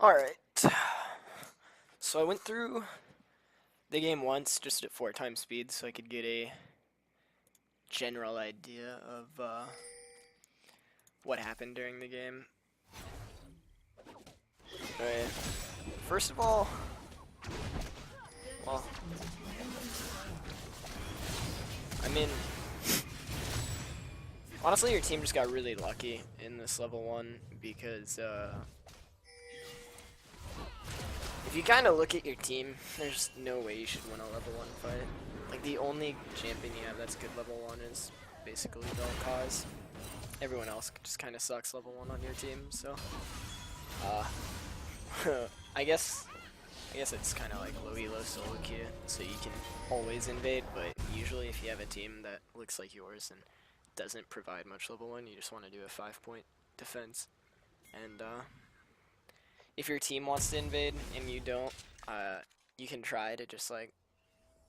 Alright. So I went through the game once just at 4 times speed so I could get a general idea of what happened during the game. Alright. First of all, well, I mean, honestly your team just got really lucky in this level 1 because if you kind of look at your team, there's no way you should win a level 1 fight. Like, the only champion you have that's good level 1 is basically Cause. Everyone else just kind of sucks level 1 on your team, so uh, I guess it's kind of like low elo solo queue, so you can always invade, but usually if you have a team that looks like yours and doesn't provide much level 1, you just want to do a 5-point defense. And if your team wants to invade and you don't, you can try to just like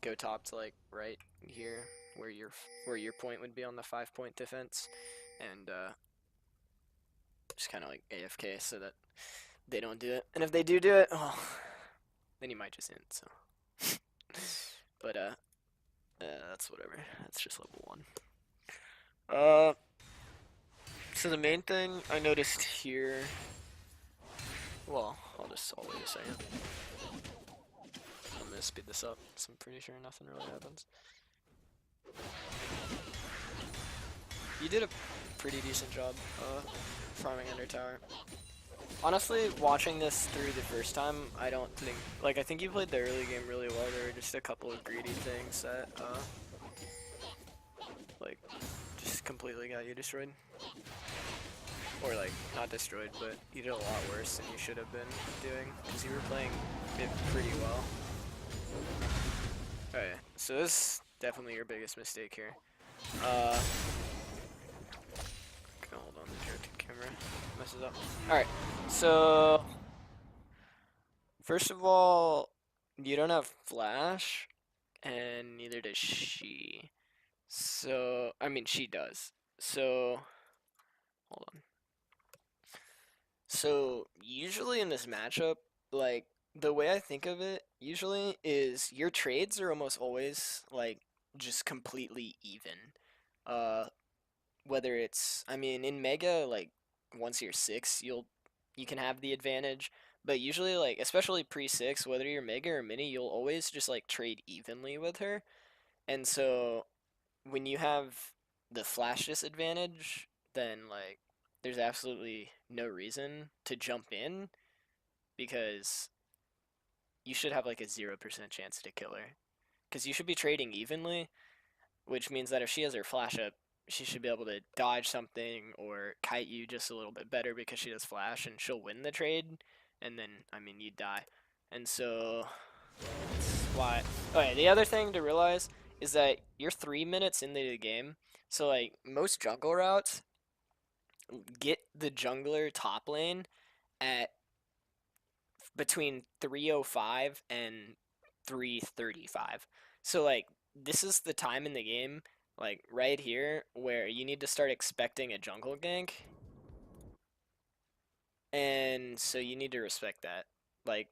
go top to like right here where your point would be on the 5-point defense, and just kind of like AFK so that they don't do it. And if they do it, oh, then you might just end. So, but that's whatever. That's just level 1. Uh, so the main thing I noticed here. Well, I'll wait a second. I'm gonna speed this up, so I'm pretty sure nothing really happens. You did a pretty decent job farming under tower. Honestly, watching this through the first time, I don't think, like, I think you played the early game really well. There were just a couple of greedy things that, like, just completely got you destroyed. Or, like, not destroyed, but you did a lot worse than you should have been doing, because you were playing it pretty well. Alright, so this is definitely your biggest mistake here. Hold on, the directed camera messes up. Alright, so first of all, you don't have flash, and neither does she. So, I mean, she does. So, hold on. So, usually in this matchup, like, the way I think of it, usually, is your trades are almost always, like, just completely even. Uh, Whether it's, I mean, in Mega, like, once you're 6, you can have the advantage, but usually, like, especially pre-6, whether you're Mega or Mini, you'll always just, like, trade evenly with her. And so, when you have the flash disadvantage, then, like, there's absolutely no reason to jump in, because you should have, like, a 0% chance to kill her. Because you should be trading evenly, which means that if she has her flash up, she should be able to dodge something or kite you just a little bit better because she does flash, and she'll win the trade, and then, I mean, you die. And so, that's why. Okay, the other thing to realize is that you're 3 minutes into the game, so, like, most jungle routes get the jungler top lane at between 3:05 and 3:35. So, like, this is the time in the game, like right here, where you need to start expecting a jungle gank, and so you need to respect that. Like,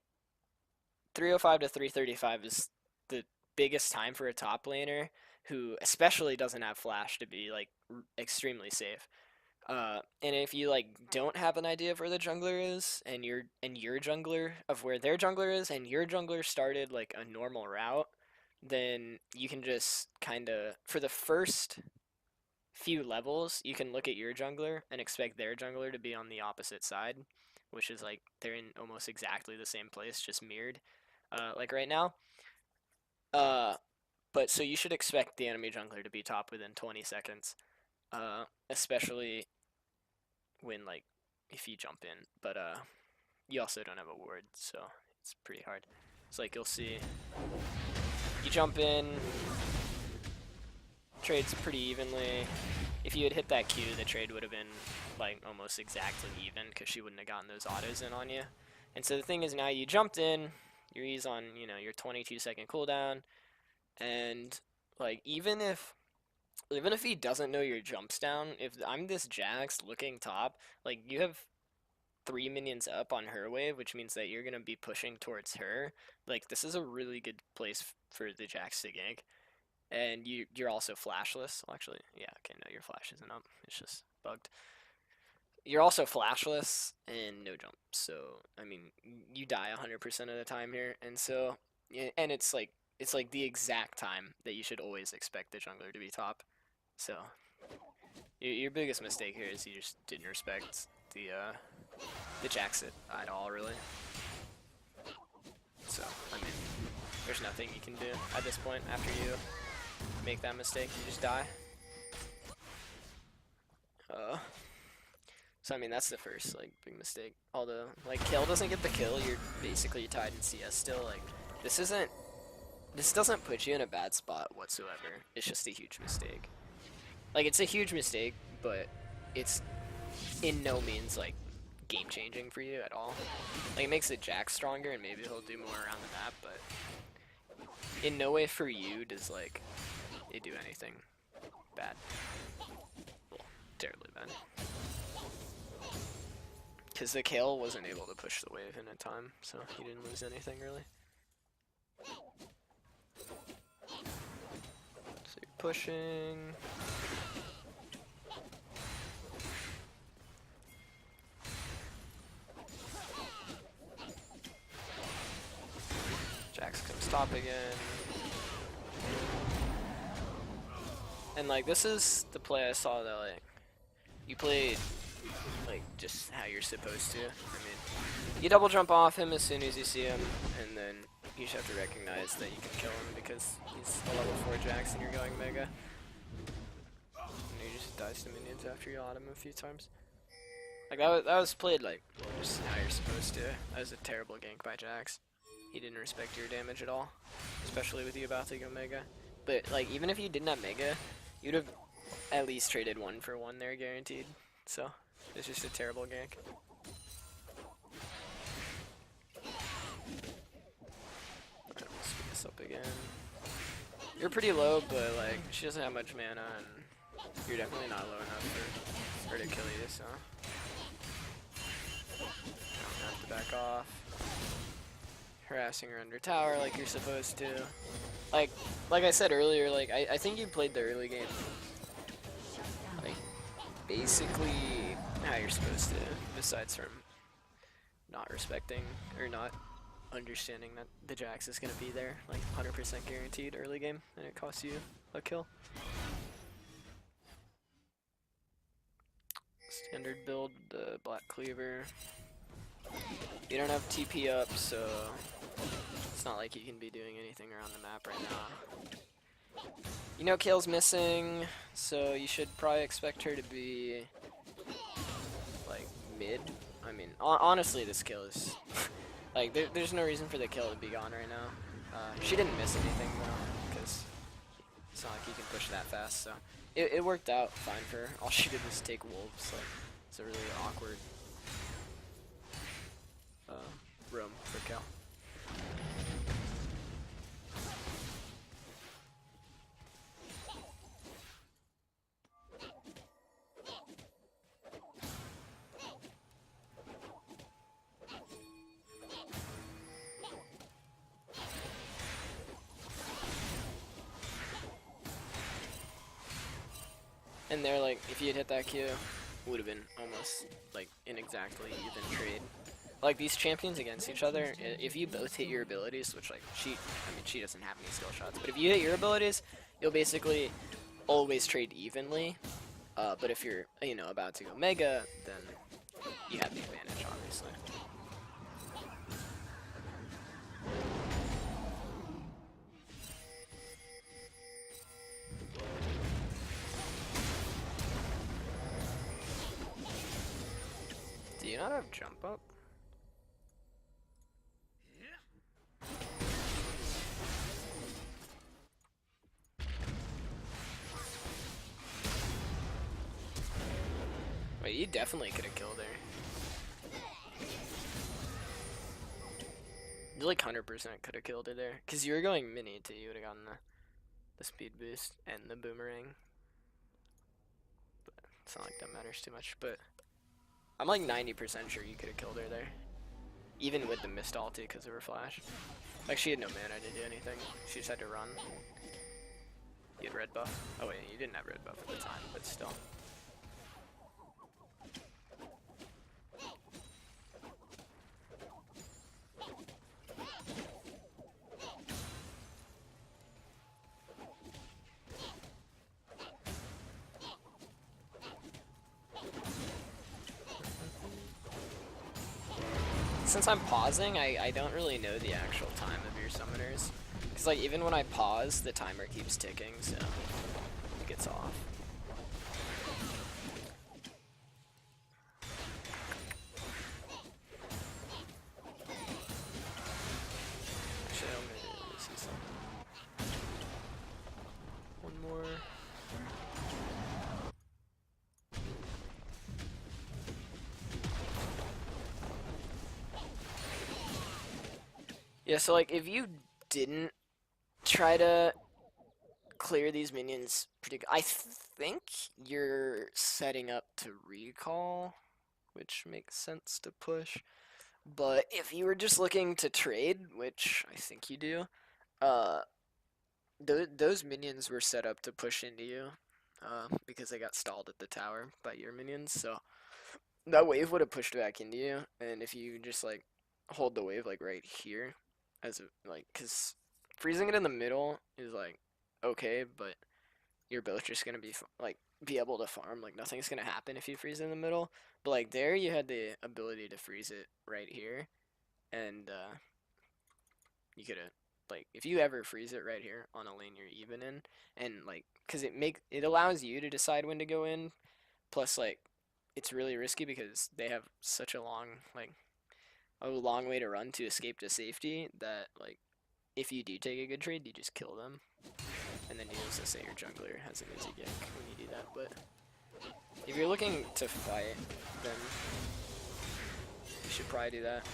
3:05 to 3:35 is the biggest time for a top laner who especially doesn't have flash to be like extremely safe. And if you like don't have an idea of where the jungler is, and your jungler of where their jungler is, and your jungler started like a normal route, then you can just kind of, for the first few levels, you can look at your jungler and expect their jungler to be on the opposite side, which is like they're in almost exactly the same place, just mirrored, like right now. Uh, but so you should expect the enemy jungler to be top within 20 seconds, especially when like if you jump in, but you also don't have a ward, so it's pretty hard. It's like you'll see you jump in, trades pretty evenly. If you had hit that Q, the trade would have been like almost exactly even because she wouldn't have gotten those autos in on you. And so the thing is, now you jumped in, your E's on, you know, your 22-second cooldown, and like even if he doesn't know your jumps down, if I'm this Jax looking top, like you have 3 minions up on her wave, which means that you're gonna be pushing towards her. Like this is a really good place for the Jax to gank. And you're also flashless. Well, actually, yeah, okay, no, your flash isn't up. It's just bugged. You're also flashless and no jump. So I mean, you die 100% of the time here, and so and it's like the exact time that you should always expect the jungler to be top. So your biggest mistake here is you just didn't respect the Jax at all, really. So I mean, there's nothing you can do at this point after you make that mistake. You just die. So I mean that's the first like big mistake. Although like Kayle doesn't get the kill, you're basically tied in CS still. Like this doesn't put you in a bad spot whatsoever. It's just a huge mistake. Like it's a huge mistake, but it's in no means like game changing for you at all. Like it makes the Jax stronger and maybe he'll do more around the map, but in no way for you does like it do anything bad. Well, terribly bad. Because the Kayle wasn't able to push the wave in a time, so he didn't lose anything really. So you're pushing. Jax comes top again. And like this is the play I saw that like you played like just how you're supposed to. I mean, you double jump off him as soon as you see him, and then you just have to recognize that you can kill him because he's a level 4 Jax and you're going Mega. And he just dies to minions after you auto him a few times. Like that was played like just how you're supposed to. That was a terrible gank by Jax. He didn't respect your damage at all, especially with you about to go Mega. But like even if you didn't have Mega, you'd have at least traded 1 for 1 there guaranteed. So it's just a terrible gank. Alright, we'll speed this up again. You're pretty low, but like she doesn't have much mana, and you're definitely not low enough for her to kill you. So you have to back off, harassing her under tower like you're supposed to. Like I said earlier, like I think you played the early game like basically how you're supposed to, besides from not respecting or not understanding that the Jax is going to be there like 100% guaranteed early game and it costs you a kill. Standard build, the Black Cleaver. You don't have TP up, so it's not like you can be doing anything around the map right now. You know Kayle's missing, so you should probably expect her to be like mid. I mean, honestly, this kill is like there's no reason for the kill to be gone right now. She didn't miss anything though, because it's not like you can push that fast. So it worked out fine for her. All she did was take wolves. Like it's a really awkward room for Kayle. And there, like, if you had hit that Q, would have been almost, like, an exactly even trade. Like, these champions against each other, if you both hit your abilities, which, like, I mean, she doesn't have any skill shots, but if you hit your abilities, you'll basically always trade evenly. But if you're, you know, about to go Mega, then you have the advantage, obviously. Do you not have jump up? Wait, you definitely could have killed her. You like 100% could have killed her there. Because you were going mini too, you would have gotten the speed boost and the boomerang. But it's not like that matters too much, but I'm like 90% sure you could have killed her there. Even with the missed ulti because of her flash. Like, she had no mana to do anything. She just had to run. You had red buff. Oh wait, you didn't have red buff at the time, but still. Since I'm pausing, I don't really know the actual time of your summoners. Because, like, even when I pause, the timer keeps ticking, so it gets off. Actually, let me see something. One more. Yeah, so, like, if you didn't try to clear these minions I think you're setting up to recall, which makes sense to push. But if you were just looking to trade, which I think you do, uh, those minions were set up to push into you, because they got stalled at the tower by your minions. So that wave would have pushed back into you, and if you just like hold the wave like right here, as a, like, cause freezing it in the middle is like okay, but you're both just gonna be able to farm. Like nothing's gonna happen if you freeze in the middle. But like there, you had the ability to freeze it right here, and you could have like if you ever freeze it right here on a lane you're even in, and like because it allows you to decide when to go in. Plus like it's really risky because they have such a long way to run to escape to safety that like if you do take a good trade, you just kill them. And then you also say your jungler has an easy gank when you do that, but if you're looking to fight, then you should probably do that.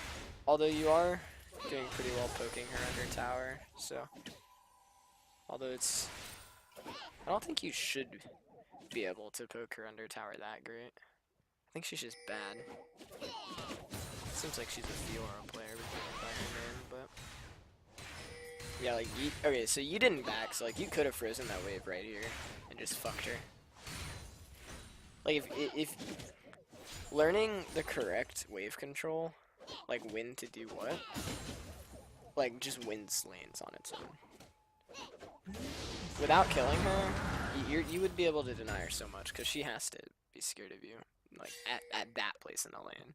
Although you are doing pretty well poking her under tower, so although I don't think you should be able to poke her under tower that great. I think she's just bad. Seems like she's a Fiora player by her name, but yeah, like, okay, so you didn't back, so, like, you could have frozen that wave right here and just fucked her. Like, if learning the correct wave control, like, when to do what, like, just wins lanes on its own. Without killing her, you would be able to deny her so much, because she has to be scared of you, like, at that place in the lane.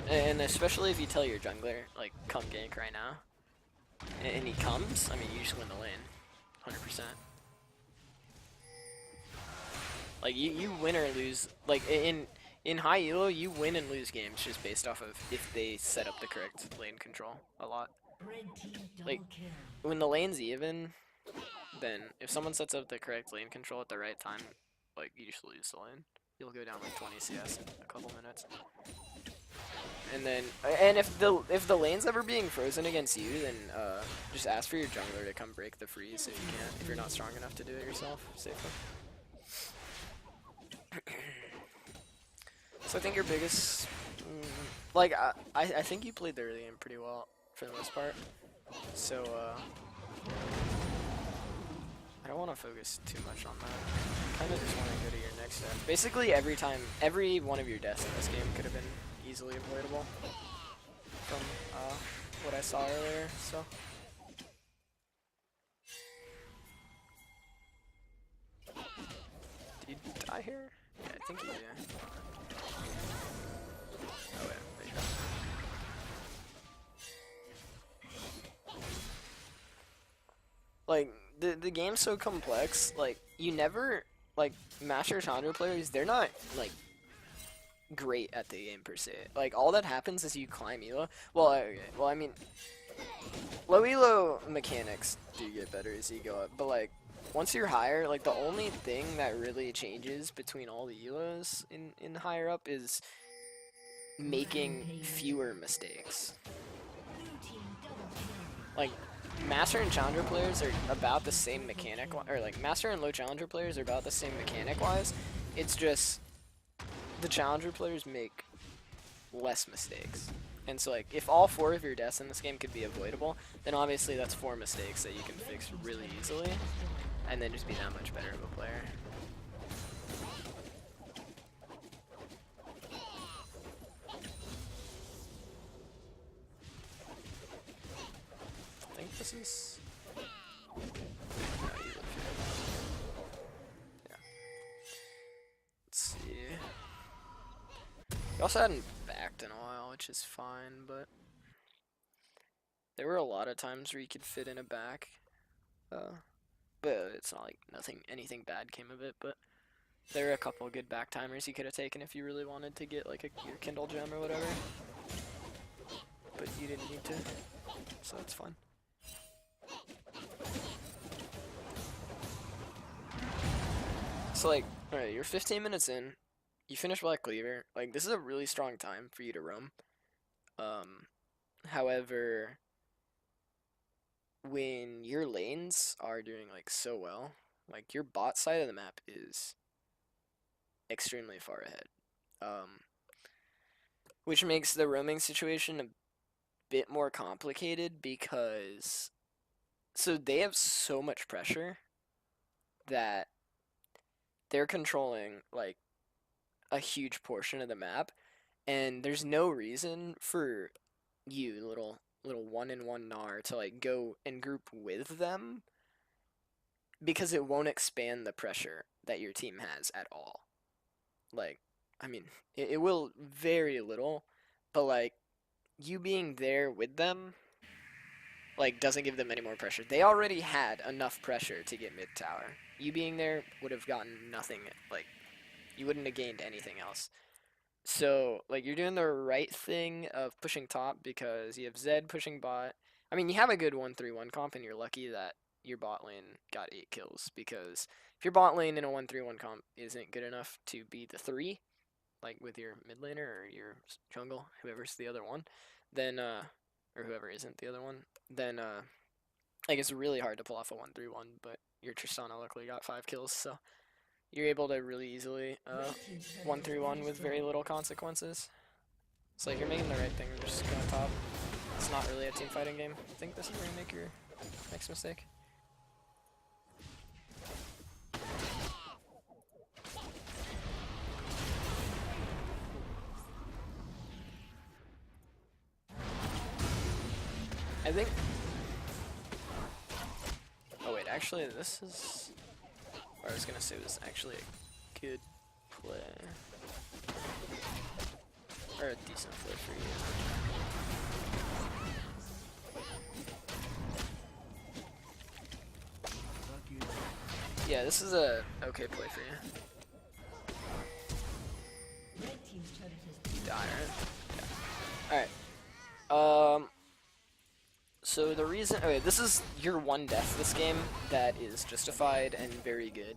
And especially if you tell your jungler, like, come gank right now, and he comes, I mean, you just win the lane, 100%. Like, you win or lose, like, in high elo, you win and lose games just based off of if they set up the correct lane control a lot. Like, when the lane's even, then if someone sets up the correct lane control at the right time, like, you just lose the lane. You'll go down like 20 CS in a couple minutes. And then, if the lane's ever being frozen against you, then just ask for your jungler to come break the freeze if you can't, if you're not strong enough to do it yourself safely. So I think your biggest, like I think you played the early game pretty well for the most part. So I don't want to focus too much on that. I kind of just want to go to your next step. Basically, every one of your deaths in this game could have been easily avoidable from what I saw earlier, so. Did you die here? Yeah, I think you did. Oh yeah, there you go. Like, the game's so complex, like, you never, like, Master Chandra players, they're not, like, great at the game per se. Like, all that happens is you climb elo. Well, okay, well, I mean, low elo mechanics do get better as you go up, but like, once you're higher, like, the only thing that really changes between all the elos in higher up is making fewer mistakes. Like, Master and Challenger players are about the same mechanic, or like, Master and low Challenger players are about the same mechanic-wise. It's just the challenger players make less mistakes. And so, like, if all 4 of your deaths in this game could be avoidable, then obviously that's 4 mistakes that you can fix really easily, and then just be that much better of a player. I think this is... No, you live here. Yeah. Let's see. We also hadn't backed in a while, which is fine, but there were a lot of times where you could fit in a back. But it's not like anything bad came of it, but there are a couple of good back timers you could have taken if you really wanted to get like your Kindle gem or whatever. But you didn't need to, so it's fine. So like, alright, you're 15 minutes in, you finish Black Cleaver. Like, this is a really strong time for you to roam. However, when your lanes are doing like so well, like your bot side of the map is extremely far ahead, which makes the roaming situation a bit more complicated because so they have so much pressure that they're controlling like a huge portion of the map, and there's no reason for you, little 1-in-1 Gnar, to like go and group with them because it won't expand the pressure that your team has at all. Like, I mean, it will very little, but like you being there with them like doesn't give them any more pressure. They already had enough pressure to get mid tower. You being there would have gotten nothing, like you wouldn't have gained anything else. So, like, you're doing the right thing of pushing top because you have Zed pushing bot. I mean, you have a good 1-3-1 comp, and you're lucky that your bot lane got 8 kills, because if your bot lane in a 1-3-1 comp isn't good enough to be the 3, like with your mid laner or your jungle, whoever's the other one, then, or whoever isn't the other one, then, like, it's really hard to pull off a 1-3-1, but your Tristana luckily got 5 kills, so you're able to really easily 1-3-1 with very little consequences. So like, you're making the right thing, you're just going top. It's not really a team fighting game. I think this is where you make your next mistake. I think... Oh wait, actually this is... Or I was gonna say it was actually a good play. Or a decent play for you. Yeah, this is a okay play for you. You die, right? Yeah. Alright. So the reason... Okay, this is your one death this game that is justified and very good.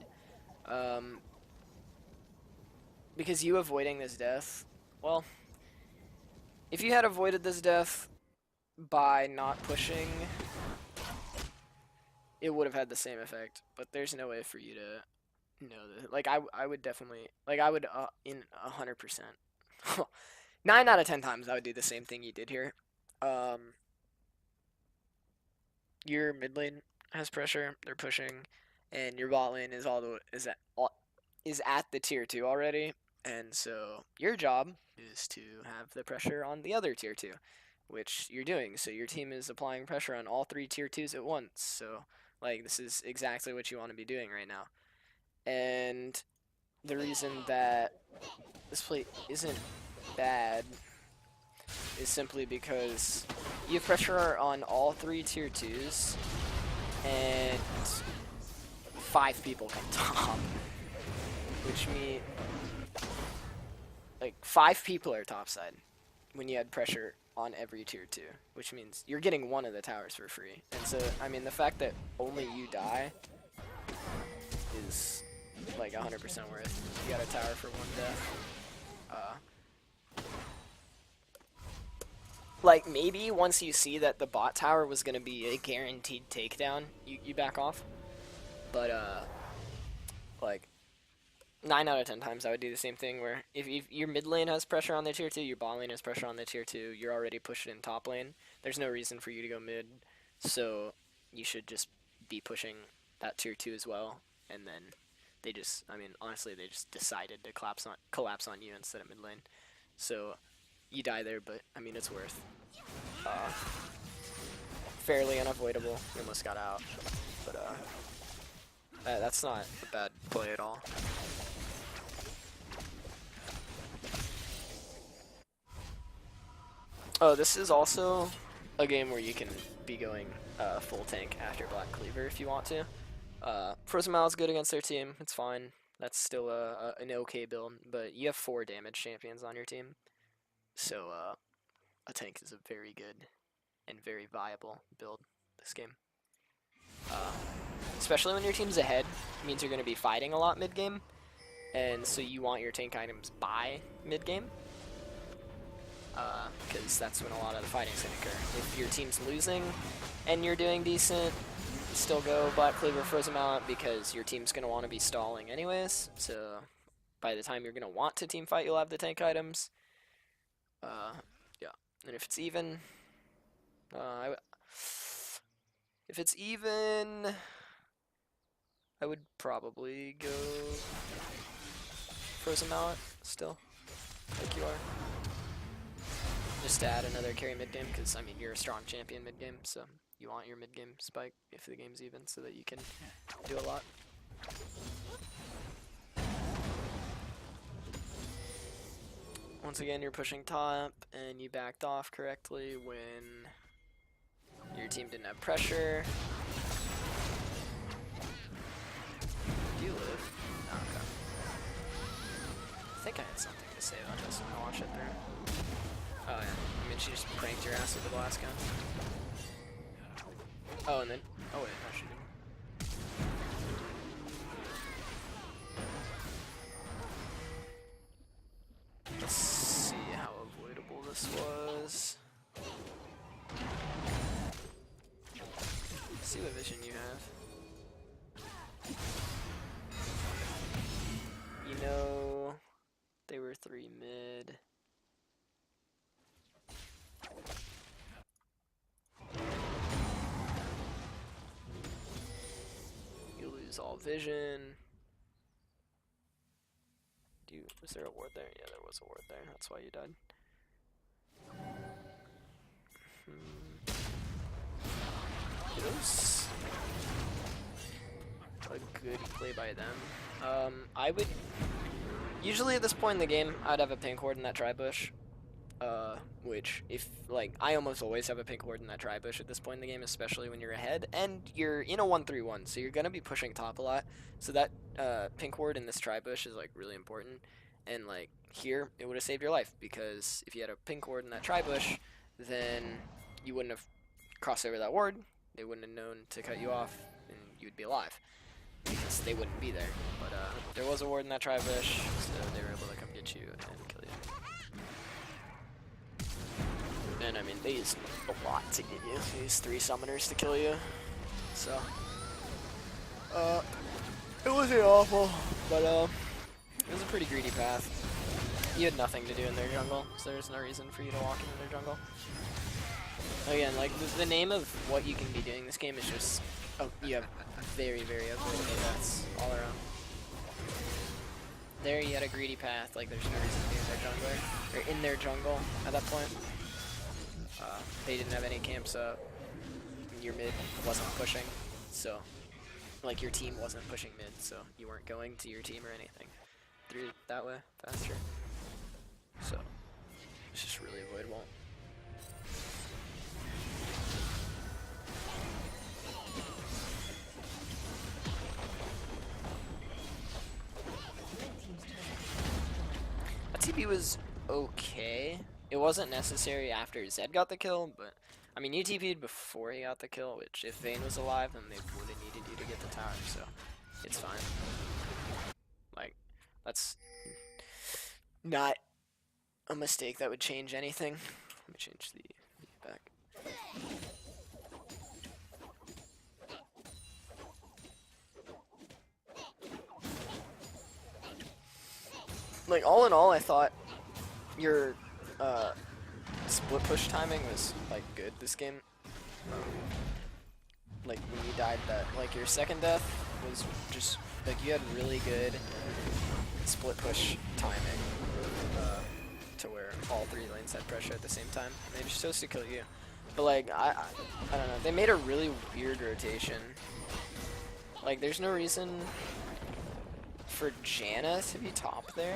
Because you avoiding this death... Well, if you had avoided this death by not pushing, it would have had the same effect. But there's no way for you to know that. Like, I would definitely... Like, I would, in 100%. 9 out of 10 times I would do the same thing you did here. Your mid lane has pressure, they're pushing, and your bot lane is at the tier 2 already, and so your job is to have the pressure on the other tier 2, which you're doing. So your team is applying pressure on all 3 tier 2s at once. So like, this is exactly what you want to be doing right now. And the reason that this play isn't bad is simply because you have pressure on all 3 tier 2s, and 5 people can top, which means like 5 people are topside when you had pressure on every tier 2, which means you're getting one of the towers for free. And so, I mean, the fact that only you die is like 100% worth. You got a tower for 1 death. Like, maybe once you see that the bot tower was going to be a guaranteed takedown, you back off. But, like, 9 out of 10 times I would do the same thing where if your mid lane has pressure on the tier 2, your bot lane has pressure on the tier 2, you're already pushing in top lane. There's no reason for you to go mid, so you should just be pushing that tier 2 as well. And then they just, I mean, honestly, they just decided to collapse on you instead of mid lane. So you die there, but I mean, it's worth. Fairly unavoidable. You almost got out, but that's not a bad play at all. Oh, this is also a game where you can be going full tank after Black Cleaver if you want to. Frozen Mile is good against their team. It's fine. That's still an okay build, but you have 4 damage champions on your team, so a tank is a very good and very viable build this game. Especially when your team's ahead, it means you're going to be fighting a lot mid-game, and so you want your tank items by mid-game, because that's when a lot of the fighting's going to occur. If your team's losing and you're doing decent, still go Black Cleaver Frozen Mallet because your team's going to want to be stalling anyways, so by the time you're going to want to team fight, you'll have the tank items. Yeah, and if it's even, if it's even, I would probably go Frozen Mallet still, like you are. Just to add another carry mid-game, because, I mean, you're a strong champion mid-game, so you want your mid-game spike if the game's even, so that you can do a lot. Once again, you're pushing top, and you backed off correctly when your team didn't have pressure. Do you live? Oh, okay. I think I had something to say about this when I watched it through. Oh yeah, I mean she just pranked your ass with the blast gun. Oh, and then, oh wait, no she didn't. Let's see how avoidable this was. Let's see what vision you have. You know, they were 3 mid. You lose all vision. Was there a ward there? Yeah, there was a ward there. That's why you died. It was a good play by them. I would usually at this point in the game, I'd have a pink ward in that tri-bush. Which, if, like, I almost always have a pink ward in that tri-bush at this point in the game, especially when you're ahead, and you're in a 1-3-1, so you're gonna be pushing top a lot, so that, pink ward in this tri-bush is, like, really important, and, like, here, it would have saved your life, because if you had a pink ward in that tri-bush, then you wouldn't have crossed over that ward, they wouldn't have known to cut you off, and you'd be alive, because they wouldn't be there, but, there was a ward in that tri-bush, so they were able to come get you and kill you. And I mean, they used a lot to get you. They used 3 summoners to kill you. So, it wasn't awful, but it was a pretty greedy path. You had nothing to do in their jungle, so there's no reason for you to walk into their jungle. Again, like, the name of what you can be doing this game is just, oh, you have very, very avoidable deaths all around. There you had a greedy path, like there's no reason to be in their jungler, or in their jungle at that point. They didn't have any camps up, your mid wasn't pushing, so, like your team wasn't pushing mid, so you weren't going to your team or anything through that way faster. So, it's just really avoidable. That TP was okay. It wasn't necessary after Zed got the kill, but I mean, you TP'd before he got the kill, which if Vayne was alive, then they would have needed you to get the tower, so it's fine. Like, that's not a mistake that would change anything. Let me change the back. Like all in all, I thought your uh, split push timing was like good this game. Um, like when you died, that like your second death was just like you had really good split push timing uh, to where all three lanes had pressure at the same time. And they just chose to kill you. But like I don't know. They made a really weird rotation. Like there's no reason for Janna to be top there.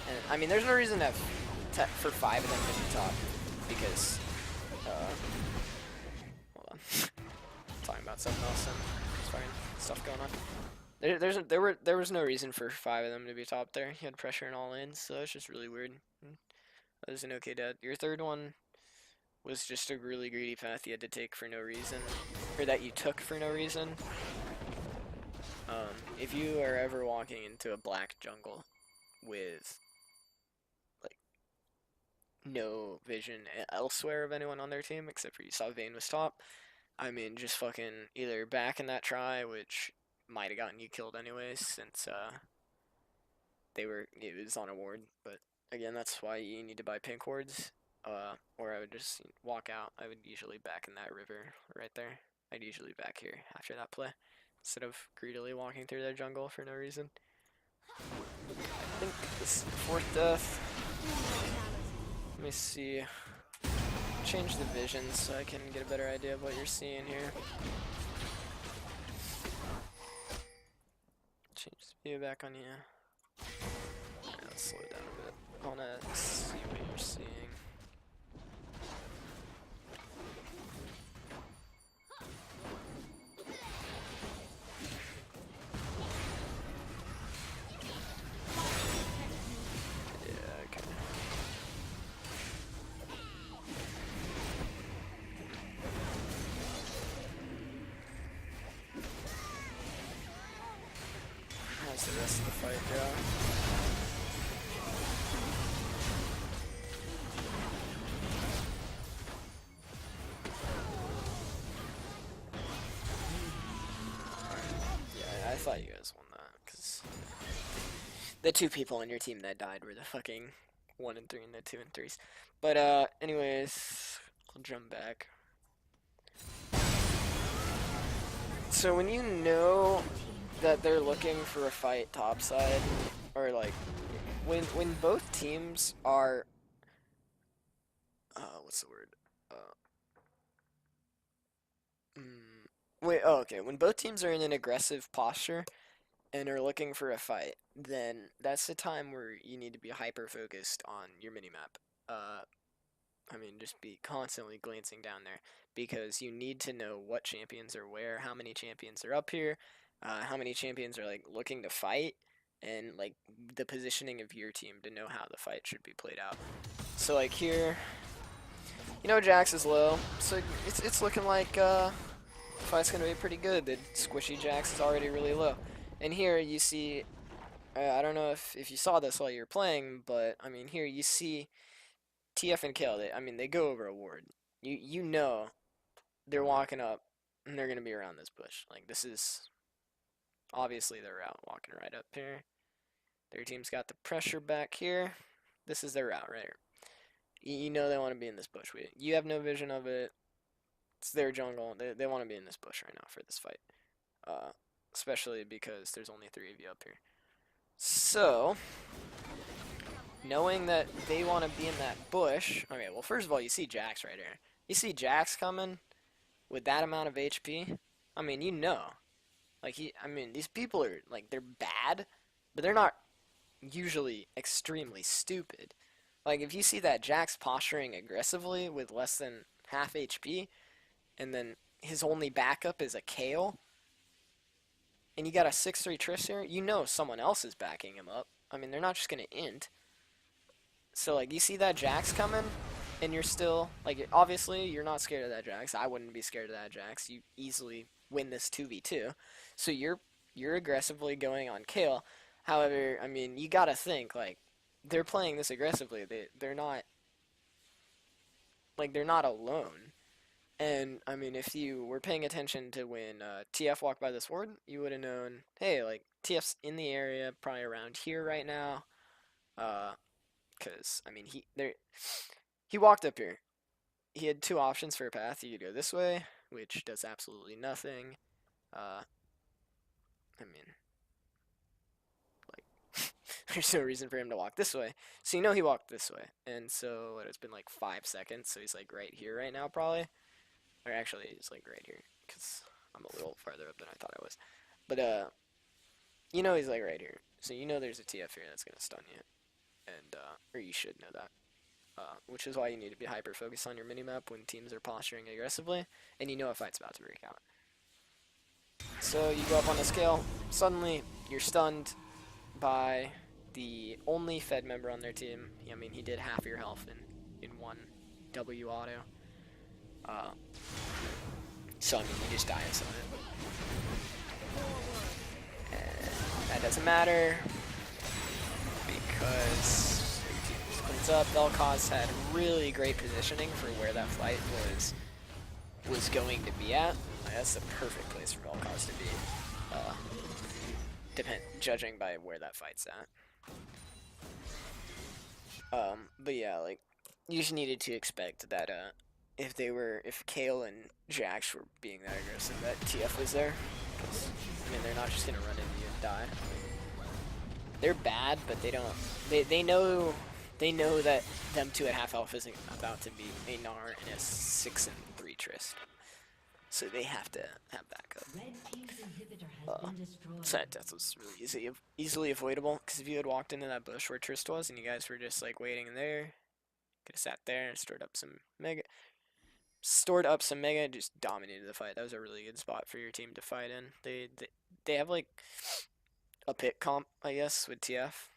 And I mean, there's no reason to for 5 of them to be top because hold on, talking about something else and there's fucking stuff going on. There was no reason for 5 of them to be top there. He had pressure in all lanes, so it's just really weird. That was an okay dead. Your third one was just a really greedy path you had to take for no reason, or that you took for no reason. If you are ever walking into a black jungle with like no vision elsewhere of anyone on their team except for you saw Vayne was top, I mean just fucking either back in that try, which might have gotten you killed anyways since it was on a ward, but again that's why you need to buy pink wards. Or I would just walk out. I would usually back in that river right there. I'd usually back here after that play instead of greedily walking through their jungle for no reason. I think this fourth death. Let me see. Change the vision so I can get a better idea of what you're seeing here. Change the view back on you. Alright, let's slow it down a bit. I wanna see what you're seeing. How's the rest of the fight go? Yeah, I thought you guys won that, because the 2 people on your team that died were the fucking 1 and 3 and the 2 and 3s. But, anyways, I'll jump back. So when you know that they're looking for a fight topside, or like, when both teams are, what's the word? Okay, when both teams are in an aggressive posture and are looking for a fight, then that's the time where you need to be hyper focused on your minimap. I mean, just be constantly glancing down there because you need to know what champions are where, how many champions are up here, how many champions are like looking to fight, and like the positioning of your team to know how the fight should be played out. So like here, you know Jax is low, so it's looking like fight's gonna be pretty good. The squishy Jax is already really low, and here you see. I don't know if you saw this while you were playing, but I mean here you see TF and Kayle, I mean, they go over a ward. You know they're walking up and they're going to be around this bush. Like, this is obviously their route, walking right up here. Their team's got the pressure back here. This is their route right here. You know they want to be in this bush. You have no vision of it. It's their jungle. They want to be in this bush right now for this fight. Especially because there's only 3 of you up here. So, knowing that they want to be in that bush. Okay, well, first of all, you see Jax right here. You see Jax coming with that amount of HP. I mean, you know. Like, I mean, these people are, like, they're bad, but they're not usually extremely stupid. Like, if you see that Jax posturing aggressively with less than half HP, and then his only backup is a Kayle, and you got a 6-3 Triss here, you know someone else is backing him up. I mean, they're not just going to int. So, like, you see that Jax coming, and you're still, like, obviously, you're not scared of that Jax. I wouldn't be scared of that Jax. You easily win this 2v2. So you're aggressively going on Kayle. However, I mean, you gotta think, like, they're playing this aggressively. They're not, like, they're not alone. And, I mean, if you were paying attention to when TF walked by this ward, you would have known, hey, like, TF's in the area, probably around here right now. Because I mean he walked up here. He had two options for a path. He could go this way, which does absolutely nothing. I mean, like, there's no reason for him to walk this way. So you know he walked this way, and so it's been like 5 seconds. So he's like right here right now, probably. Or actually, he's like right here, because I'm a little farther up than I thought I was. But you know he's like right here, so you know there's a TF here that's gonna stun you, and or you should know that. Which is why you need to be hyper focused on your minimap when teams are posturing aggressively, and you know a fight's about to break out. So you go up on the scale, suddenly you're stunned by the only Fed member on their team. I mean, he did half your health in one W auto. So I mean, you just die instantly. And that doesn't matter because cleans up. Vel'Koz had really great positioning for where that fight was going to be at. Like, that's the perfect place for Vel'Koz to be, judging by where that fight's at. But yeah, like, you just needed to expect that if Kayle and Jax were being that aggressive, that TF was there. 'Cause, I mean, they're not just gonna run into you and die. They're bad, but they don't. They know that them two at half health isn't about to be a Gnar and a 6-3 Trist. So they have to have backup. So that death was really easily avoidable, because if you had walked into that bush where Trist was and you guys were just like waiting in there, could have sat there and stored up some mega, and just dominated the fight. That was a really good spot for your team to fight in. They have like a pit comp, I guess, with TF.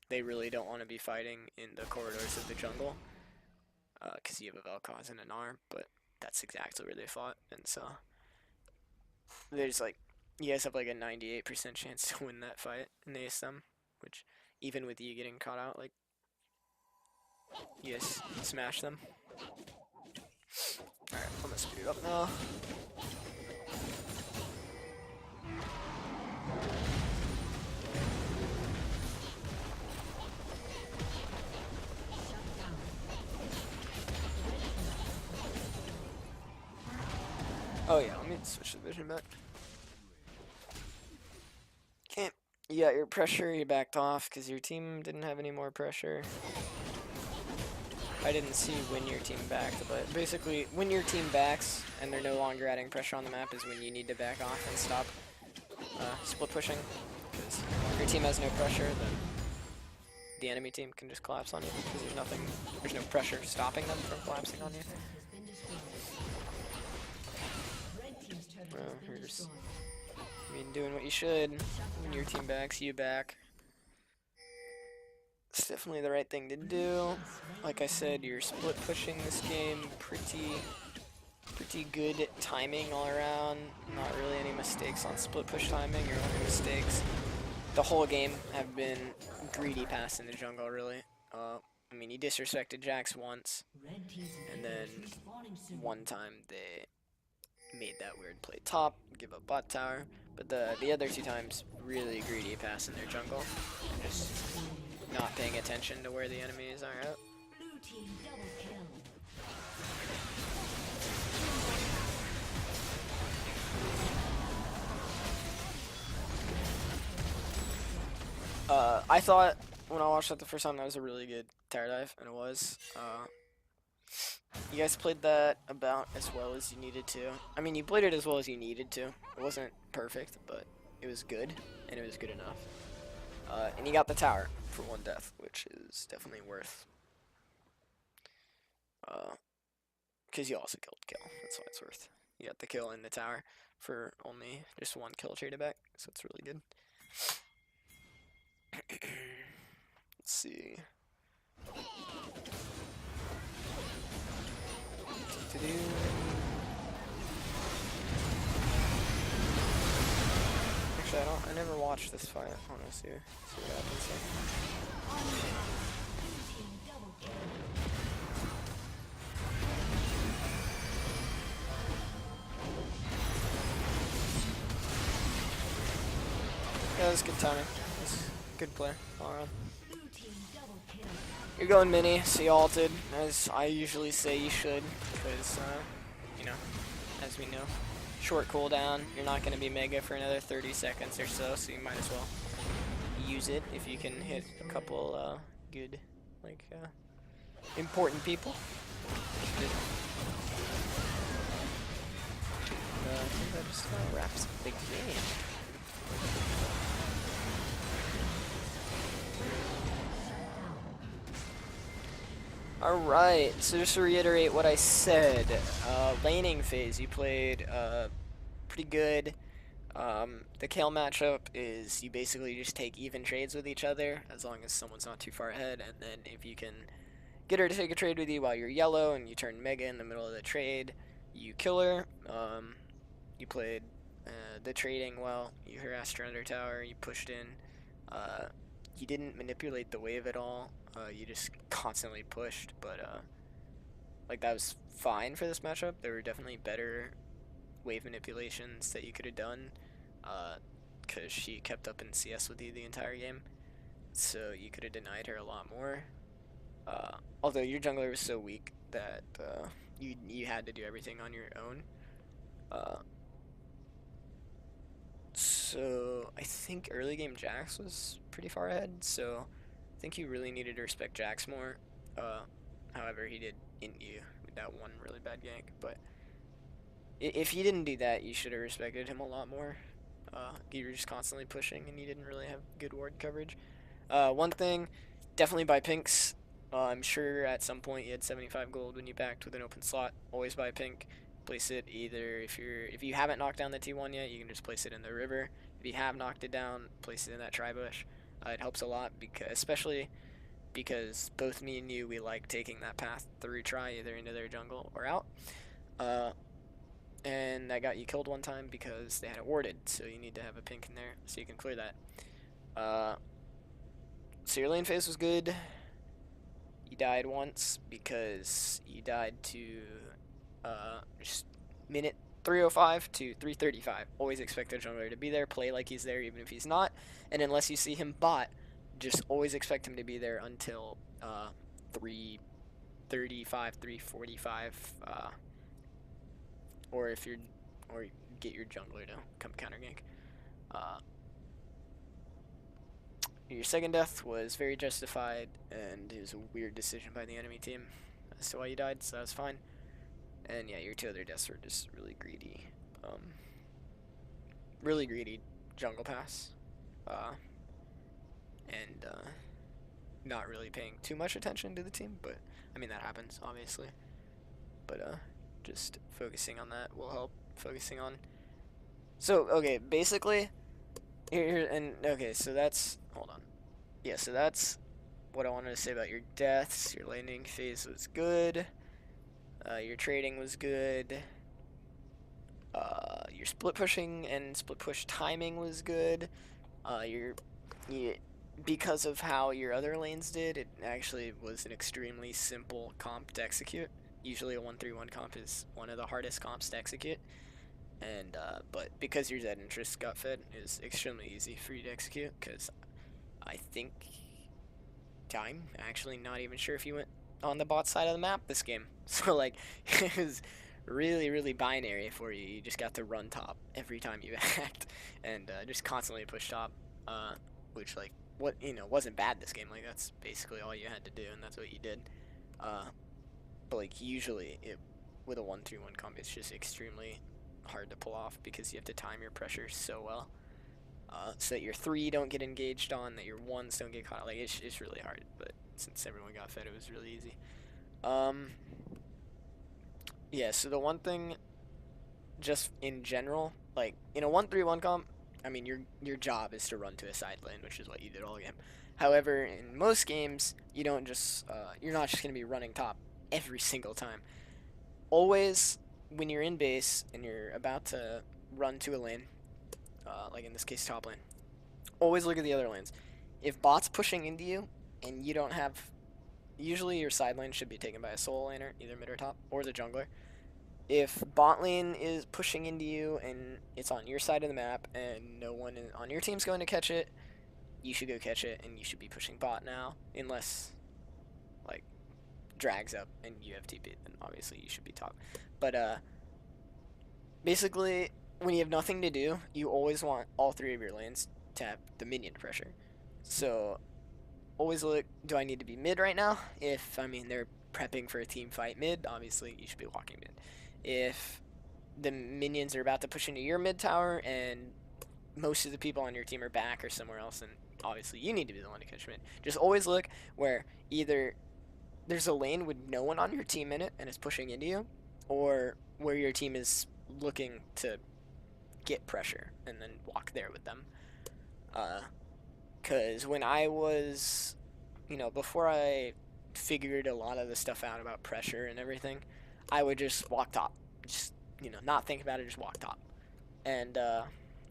They really don't want to be fighting in the corridors of the jungle, because you have a Vel'Koz and a Gnar, but that's exactly where they fought, and so there's like, you guys have like a 98% chance to win that fight in the ASM, which even with you getting caught out, like, you guys smash them. Alright, I'm gonna speed it up now. Oh yeah, let me switch the vision back. Okay, you got your pressure, you backed off because your team didn't have any more pressure. I didn't see when your team backed, but basically when your team backs and they're no longer adding pressure on the map is when you need to back off and stop split pushing. Because if your team has no pressure, then the enemy team can just collapse on you because there's no pressure stopping them from collapsing on you. You're just, doing what you should. When your team backs, you back. It's definitely the right thing to do. Like I said, you're split pushing this game pretty good timing all around. Not really any mistakes on split push timing. Your only mistakes the whole game have been greedy pass in the jungle, really. I mean, you disrespected Jax once, and then one time they made that weird play top, give up bot tower, but the other two times, really greedy pass in their jungle. Just not paying attention to where the enemies are at. I thought when I watched that the first time that was a really good tower dive, and it was. You guys played that about as well as you needed to. I mean, you played it as well as you needed to. It wasn't perfect, but it was good, and it was good enough. And you got the tower for 1 death, which is definitely worth. Because you also killed kill. That's why it's worth. You got the kill in the tower for only just 1 kill traded back, so it's really good. Let's see. Actually, I never watched this fight. I want to see what happens here. Yeah, that was good timing. Good play all around. You're going mini, so you ulted, as I usually say you should, because, you know, as we know, short cooldown, you're not going to be mega for another 30 seconds or so, so you might as well use it if you can hit a couple, good, like, important people. I think that just wraps up the game. Alright, so just to reiterate what I said, laning phase, you played pretty good. The Kayle matchup is you basically just take even trades with each other, as long as someone's not too far ahead, and then if you can get her to take a trade with you while you're yellow and you turn mega in the middle of the trade, you kill her. You played the trading well, you harassed her under tower, you pushed in. You didn't manipulate the wave at all. You just constantly pushed, but like that was fine for this matchup. There were definitely better wave manipulations that you could have done, because she kept up in CS with you the entire game, so you could have denied her a lot more. Although your jungler was so weak that you had to do everything on your own. So I think early game Jax was pretty far ahead, so I think you really needed to respect Jax more. However, he did int you with that one really bad gank, but if he didn't do that, you should have respected him a lot more. You were just constantly pushing, and you didn't really have good ward coverage. One thing, definitely buy pinks. I'm sure at some point you had 75 gold when you backed with an open slot. Always buy pink. Place it either if you haven't knocked down the T1 yet, you can just place it in the river. If you have knocked it down, place it in that tri-bush. It helps a lot, especially because both me and you, we like taking that path to retry either into their jungle or out. And that got you killed one time because they had it warded, so you need to have a pink in there so you can clear that. So your lane phase was good. You died once because you died to just minute 3:05 to 3:35. Always expect the jungler to be there, play like he's there even if he's not, and unless you see him bot, just always expect him to be there until 3:35, 3:45, or get your jungler to come counter gank. Your second death was very justified, and it was a weird decision by the enemy team as to why you died, so that was fine. And yeah, your two other deaths were just really greedy. Really greedy jungle pass. And not really paying too much attention to the team, but I mean that happens, obviously. But just focusing on that will help. Focusing on. So okay, basically, okay, so that's hold on. Yeah, so that's what I wanted to say about your deaths. Your laning phase was good. Your trading was good. Your split pushing and split push timing was good. Because of how your other lanes did, it actually was an extremely simple comp to execute. Usually a 1-3-1 comp is one of the hardest comps to execute. And but because your Zed interest got fed, it was extremely easy for you to execute, because I think I'm actually not even sure if you went on the bot side of the map this game. So like it was really binary for you. You just got to run top every time you act, and just constantly push top, which like wasn't bad this game. Like that's basically all you had to do, and that's what you did. But like usually with a 1-3-1 comp, it's just extremely hard to pull off because you have to time your pressure so well, so that your 3 don't get engaged on, that your 1s don't get caught. Like it's really hard, but since everyone got fed, it was really easy. Yeah, so the one thing, just in general, like in a 1-3-1 comp, I mean your job is to run to a side lane, which is what you did all game. However, in most games, you don't just you're not just gonna be running top every single time. Always, when you're in base and you're about to run to a lane, like in this case top lane, always look at the other lanes. If bot's pushing into you and you don't have, usually your side lane should be taken by a solo laner, either mid or top, or the jungler. If bot lane is pushing into you and it's on your side of the map and no one on your team's going to catch it, you should go catch it, and you should be pushing bot now, unless drags up and you have TP, then obviously you should be top. But basically, when you have nothing to do, you always want all three of your lanes to have the minion pressure. So always look, do I need to be mid right now? If, I mean, they're prepping for a team fight mid, obviously you should be walking mid. If the minions are about to push into your mid tower and most of the people on your team are back or somewhere else, and obviously you need to be the one to catch mid. Just always look where either there's a lane with no one on your team in it and it's pushing into you, or where your team is looking to get pressure and then walk there with them. Because when I was, before I figured a lot of the stuff out about pressure and everything, I would just walk top. Just, not think about it, just walk top. And a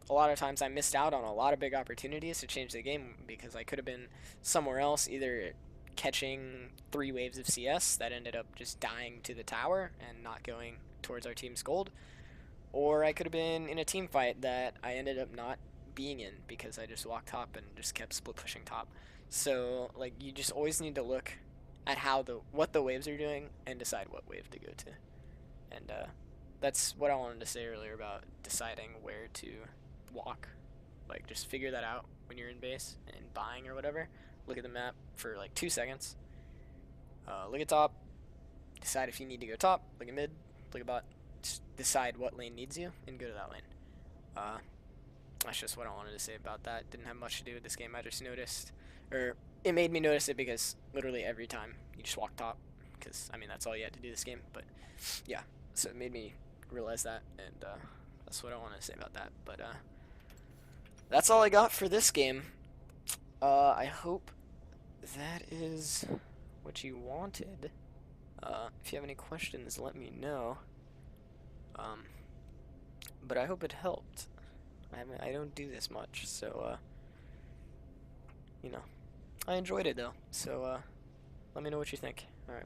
lot of times I missed out on a lot of big opportunities to change the game because I could have been somewhere else, either catching 3 waves of CS that ended up just dying to the tower and not going towards our team's gold, or I could have been in a team fight that I ended up not being in because I just walked top and just kept split pushing top. So like you just always need to look at what the waves are doing and decide what wave to go to. And that's what I wanted to say earlier about deciding where to walk. Like just figure that out when you're in base and buying or whatever. Look at the map for like 2 seconds. Look at top. Decide if you need to go top. Look at mid. Look at bot. Just decide what lane needs you and go to that lane. That's just what I wanted to say about that. Didn't have much to do with this game. I just noticed, or it made me notice it because literally every time you just walk top. Because I mean that's all you had to do this game. But yeah, so it made me realize that, and that's what I want to say about that. But that's all I got for this game. I hope that is what you wanted. If you have any questions, let me know. But I hope it helped. I don't do this much, so I enjoyed it though. So let me know what you think. All right.